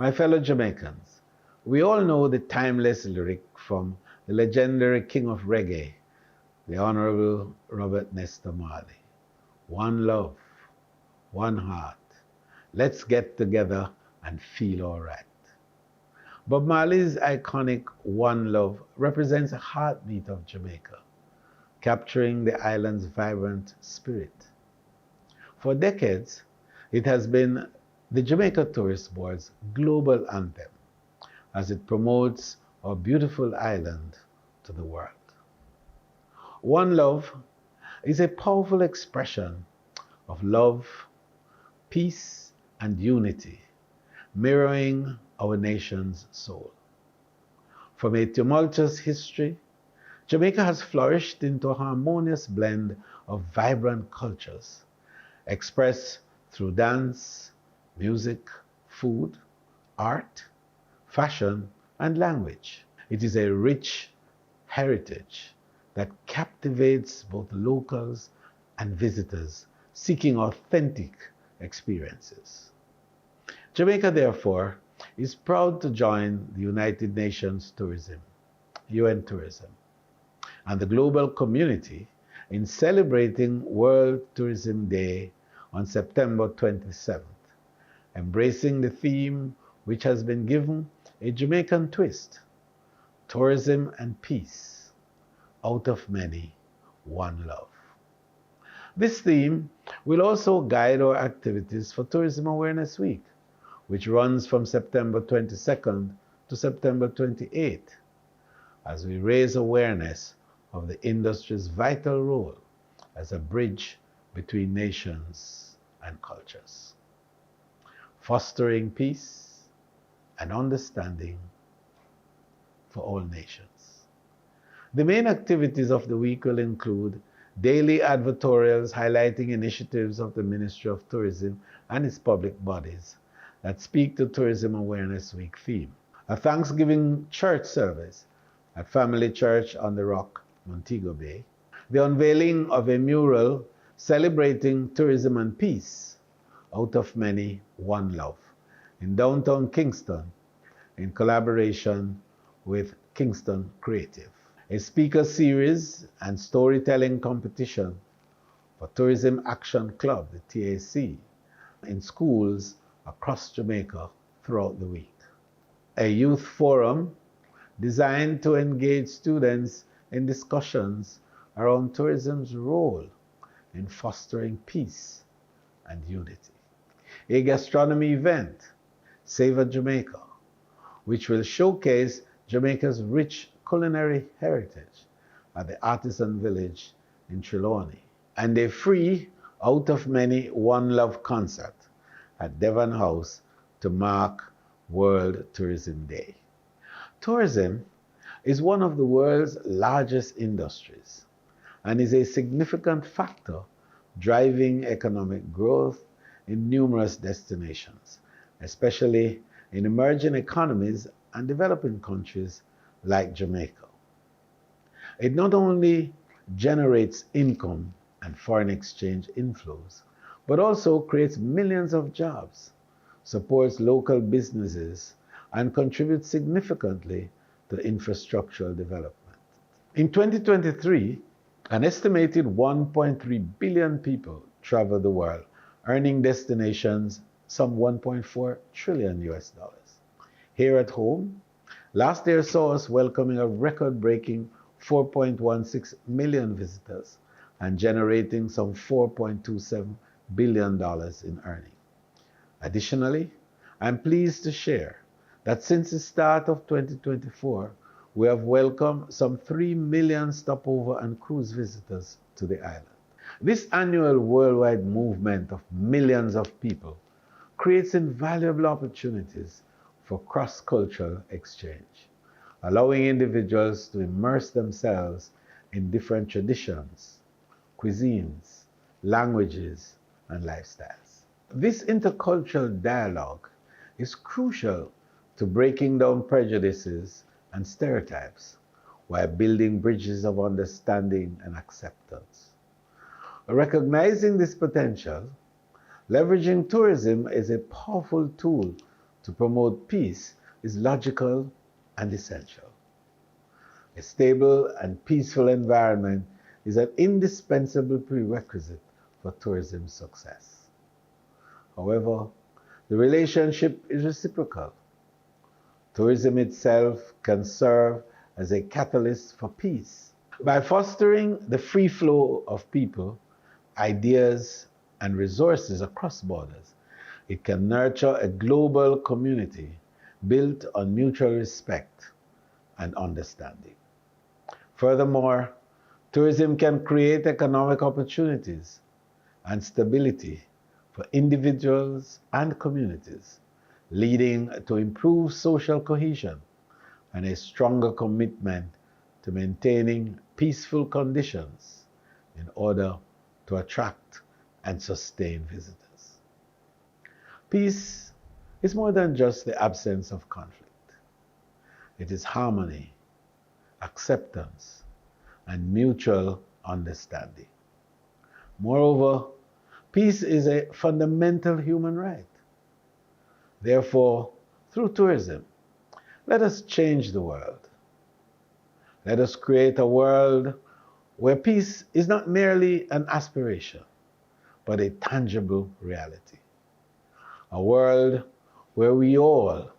My fellow Jamaicans, we all know the timeless lyric from the legendary king of reggae, the Honorable Robert Nesta Marley. One love, one heart. Let's get together and feel alright. Bob Marley's iconic One Love represents a heartbeat of Jamaica, capturing the island's vibrant spirit. For decades, it has been the Jamaica Tourist Board's global anthem as it promotes our beautiful island to the world. One Love is a powerful expression of love, peace, and unity, mirroring our nation's soul. From a tumultuous history, Jamaica has flourished into a harmonious blend of vibrant cultures, expressed through dance, music, food, art, fashion, and language. It is a rich heritage that captivates both locals and visitors seeking authentic experiences. Jamaica, therefore, is proud to join the United Nations Tourism, UN Tourism, and the global community in celebrating World Tourism Day on September 27th, embracing the theme which has been given a Jamaican twist: tourism and peace, out of many, one love. This theme will also guide our activities for Tourism Awareness Week, which runs from September 22nd to September 28th, as we raise awareness of the industry's vital role as a bridge between nations and cultures, fostering peace and understanding for all nations. The main activities of the week will include daily advertorials highlighting initiatives of the Ministry of Tourism and its public bodies that speak to Tourism Awareness Week theme, a Thanksgiving church service at Family Church on the Rock, Montego Bay, the unveiling of a mural celebrating tourism and peace, out of many, one love, in downtown Kingston in collaboration with Kingston Creative, a speaker series and storytelling competition for Tourism Action Club, the TAC, in schools across Jamaica throughout the week. A youth forum designed to engage students in discussions around tourism's role in fostering peace and unity. A gastronomy event, Savor Jamaica, which will showcase Jamaica's rich culinary heritage at the Artisan Village in Trelawney, and a free Out of Many One Love concert at Devon House to mark World Tourism Day. Tourism is one of the world's largest industries and is a significant factor driving economic growth in numerous destinations, especially in emerging economies and developing countries like Jamaica. It not only generates income and foreign exchange inflows, but also creates millions of jobs, supports local businesses, and contributes significantly to infrastructural development. In 2023, an estimated 1.3 billion people traveled the world, earning destinations some 1.4 trillion US dollars. Here at home, last year saw us welcoming a record-breaking 4.16 million visitors and generating some $4.27 billion in earnings. Additionally, I'm pleased to share that since the start of 2024, we have welcomed some 3 million stopover and cruise visitors to the island. This annual worldwide movement of millions of people creates invaluable opportunities for cross-cultural exchange, allowing individuals to immerse themselves in different traditions, cuisines, languages, and lifestyles. This intercultural dialogue is crucial to breaking down prejudices and stereotypes while building bridges of understanding and acceptance. Recognizing this potential, leveraging tourism is a powerful tool to promote peace is logical and essential. A stable and peaceful environment is an indispensable prerequisite for tourism success. However, the relationship is reciprocal. Tourism itself can serve as a catalyst for peace. By fostering the free flow of people, ideas, and resources across borders, it can nurture a global community built on mutual respect and understanding. Furthermore, tourism can create economic opportunities and stability for individuals and communities, leading to improved social cohesion and a stronger commitment to maintaining peaceful conditions in order to attract and sustain visitors. Peace is more than just the absence of conflict. It is harmony, acceptance, and mutual understanding. Moreover, peace is a fundamental human right. Therefore, through tourism, let us change the world. Let us create a world where peace is not merely an aspiration, but a tangible reality. A world where we all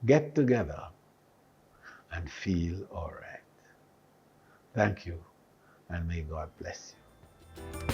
get together and feel all right. Thank you, and may God bless you.